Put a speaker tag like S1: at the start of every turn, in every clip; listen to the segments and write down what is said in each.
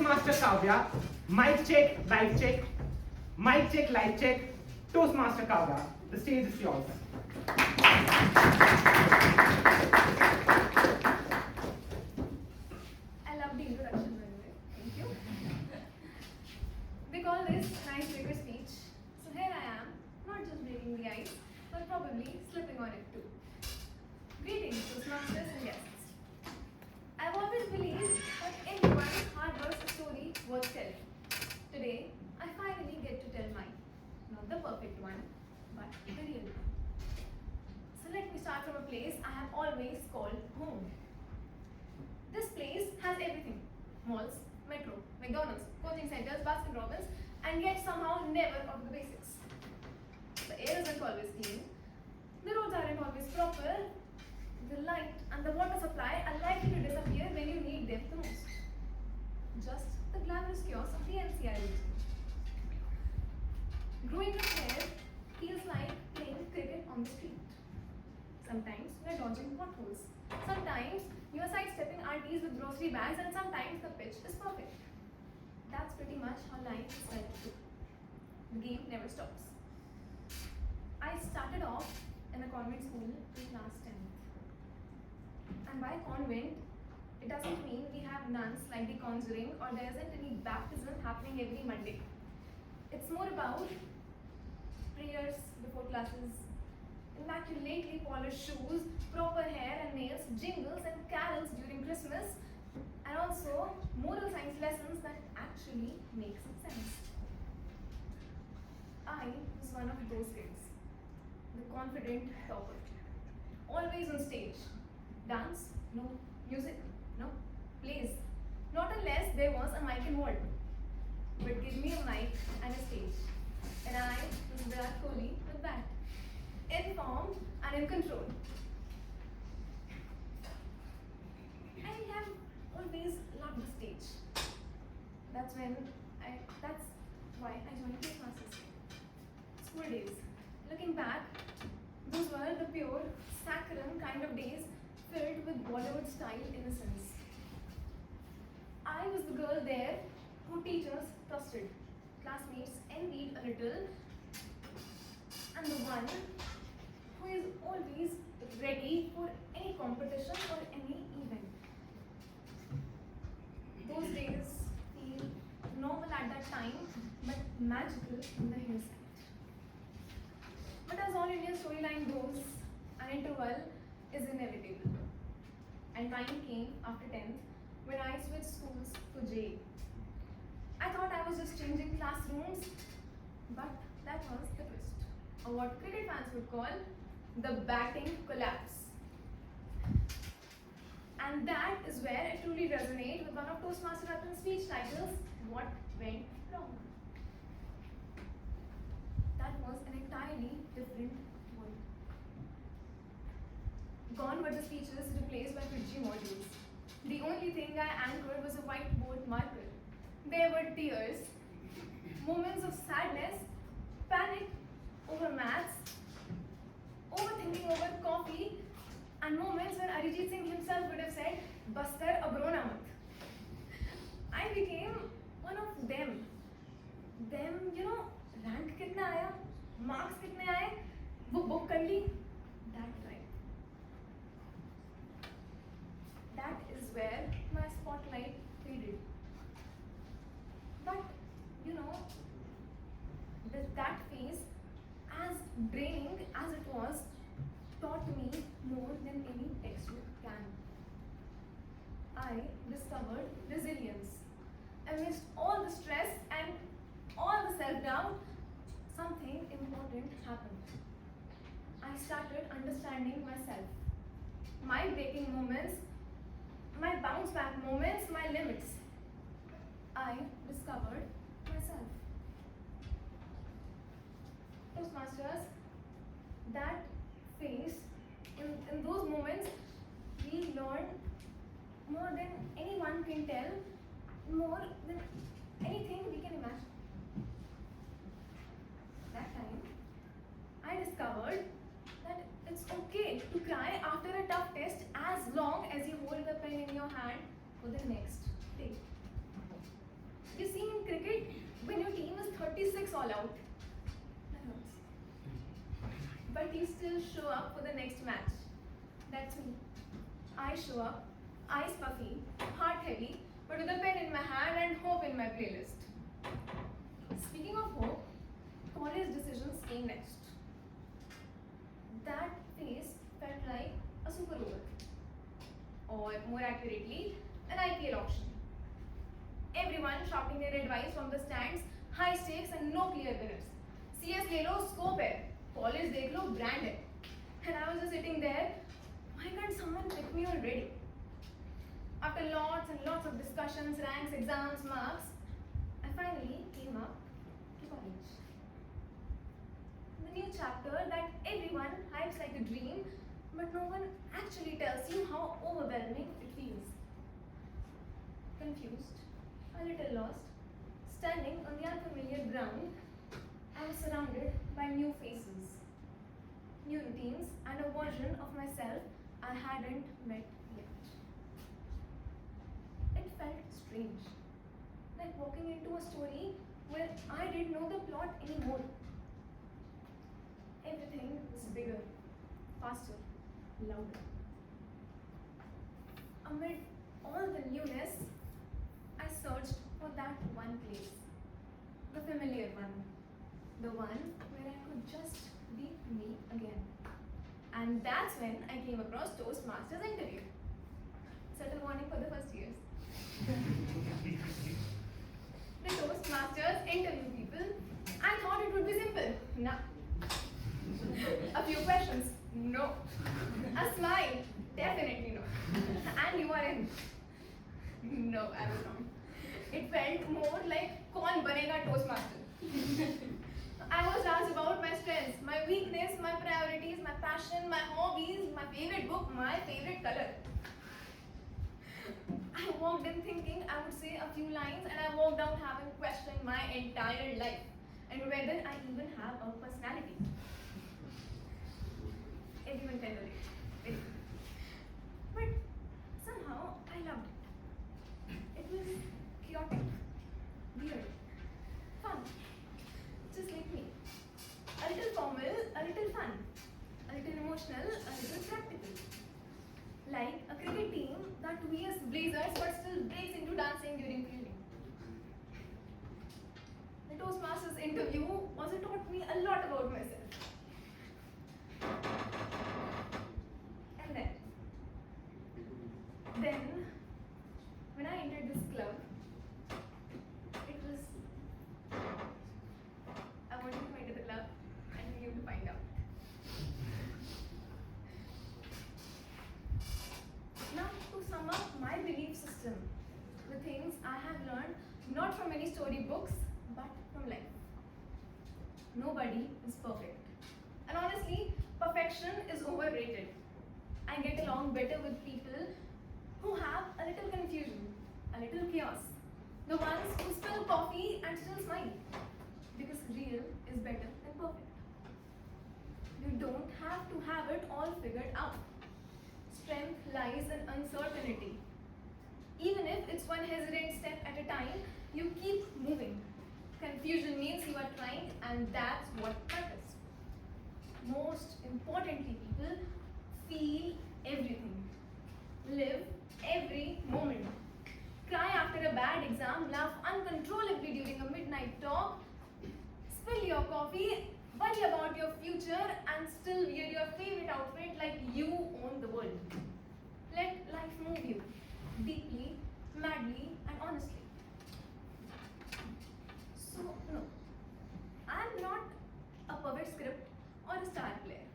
S1: Toastmaster Kaavya. Mic check, live check. Mic check, live check. Toastmaster Kaavya. The stage is yours.
S2: I love the introduction, by the way. Thank you. We call this nice bigger speech. So here I am, not just breaking the ice, but probably slipping on it too. Greetings, Toastmasters and guests. I've always believed that everyone's hard work's a story worth telling. Today, I finally get to tell mine. Not the perfect one, but the real one. So let me start from a place I have always called home. This place has everything. Malls, metro, McDonald's, coaching centers, Baskin Robbins, and yet somehow never of the basics. The air isn't always clean. The roads aren't always proper. The light and the water supply are likely to disappear when you need them the most. Just the glamorous chaos of the NCR region. Growing up here feels like playing cricket on the street. Sometimes you are dodging potholes. Sometimes you are sidestepping aunties with grocery bags, and sometimes the pitch is perfect. That's pretty much how life is meant to be. The game never stops. I started off in a convent school in class 10th. And by convent, it doesn't mean we have nuns like the Conjuring or there isn't any baptism happening every Monday. It's more about prayers before classes, immaculately polished shoes, proper hair and nails, jingles and carols during Christmas, and also moral science lessons that actually make some sense. I was one of those kids, the confident topper, always on stage. Dance? No. Music? No. Plays? Not unless there was a mic involved. But give me a mic and a stage, and I was Virat Kohli with that. Informed and in control. I have always loved the stage. That's why I joined Toastmasters. School days. Looking back, those were the pure, saccharine kind of days filled with Bollywood style innocence. I was the girl there who teachers trusted, classmates envied a little, and the one who is always ready for any competition or any event. Those days feel normal at that time, but magical in the hindsight. But as all India storyline goes, an interval is inevitable. And time came after 10th when I switched schools to JA. I thought I was just changing classrooms, but that was the twist, or what cricket fans would call the batting collapse. And that is where I truly resonate with one of Toastmaster Ratn's speech titles, What Went Wrong. That was an entirely different world. Gone were the speeches replaced by Fiji modules. The only thing I anchored was a whiteboard marker. There were tears, moments of sadness, panic over maths, overthinking over coffee, and moments when Arijit Singh himself would have said, Baskar abrona mat. I became one of them. Rank kitna aaya, marks kitne aaye, wo book kar li, that right. That is where my spotlight faded. But, that phase, as draining as it was, taught me more than any textbook can. I discovered resilience. Amidst all the stress and all the self-doubt, something important happened. I started understanding myself. My breaking moments, my bounce back moments, my limits. I discovered myself. Toastmasters, that phase, in those moments, we learn more than anyone can tell, more than anything we can imagine. That time, I discovered that it's okay to cry after a tough test as long as you hold the pen in your hand for the next day. fall out, that hurts. But you still show up for the next match. That's me. I show up, eyes puffy, heart heavy, but with a pen in my hand and hope in my playlist. Speaking of hope, college decisions came next. That phase felt like a Super Over, or more accurately, an IPL auction. Everyone shouting their advice from the stands, high stakes and no clear winners. CS le lo, scope hai. College dekh lo, brand hai. And I was just sitting there, why can't someone pick me already? After lots and lots of discussions, ranks, exams, marks, I finally came up to college. The new chapter that everyone hypes like a dream, but no one actually tells you how overwhelming it feels. Confused, a little lost, standing on the unfamiliar ground, I was surrounded by new faces, new routines, and a version of myself I hadn't met yet. It felt strange, like walking into a story where I didn't know the plot anymore. Everything was bigger, faster, louder. Amid all the newness, I searched for that one place, the familiar one, the one where I could just be me again. And that's when I came across Toastmasters interview. Subtle warning for the first years. The Toastmasters interview people. I thought it would be simple. Nah. A few questions. No. A smile. Definitely no. And you are in. No, I was wrong. It felt more like kaun banega Toastmaster. I was asked about my strengths, my weakness, my priorities, my passion, my hobbies, my favorite book, my favorite color. I walked in thinking I would say a few lines and I walked out having questioned my entire life and whether I even have a personality. Everyone can relate. But somehow I loved it. It was chaotic, weird, fun, just like me. A little formal, a little fun, a little emotional, a little practical. Like a cricket team that wears blazers but still breaks into dancing during fielding. The Toastmasters interview also taught me a lot about myself. And then when I entered this club, it was, I wanted to enter the club and you to find out. Now, to sum up my belief system, the things I have learned not from any storybooks but from life. Nobody is perfect. And honestly, perfection is overrated. I get along better with people who have a little confusion, a little chaos. The ones who spill coffee and still smile. Because real is better than perfect. You don't have to have it all figured out. Strength lies in uncertainty. Even if it's one hesitant step at a time, you keep moving. Confusion means you are trying, and that's what matters. Most importantly, people, feel everything. Live every moment. Cry after a bad exam, laugh uncontrollably during a midnight talk, spill your coffee, worry about your future, and still wear your favorite outfit like you own the world. Let life move you, deeply, madly, and honestly. So, no, I'm not a perfect script or a star player.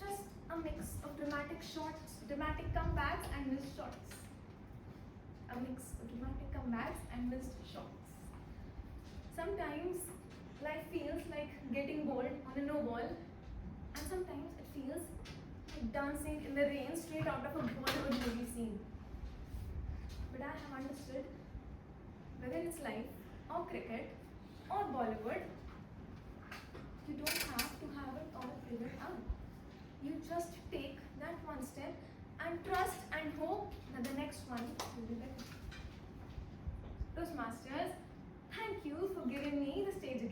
S2: Just a mix of dramatic shots, dramatic comebacks, and missed shots. A mix of dramatic comebacks and missed shots. Sometimes life feels like getting bowled on a no ball, and sometimes it feels like dancing in the rain straight out of a Bollywood movie scene. But I have understood whether it's life or cricket or Bollywood, you don't have to have it all figured out. You just take that one step and trust and hope that the next one will be better. Toastmasters, thank you for giving me the stage again.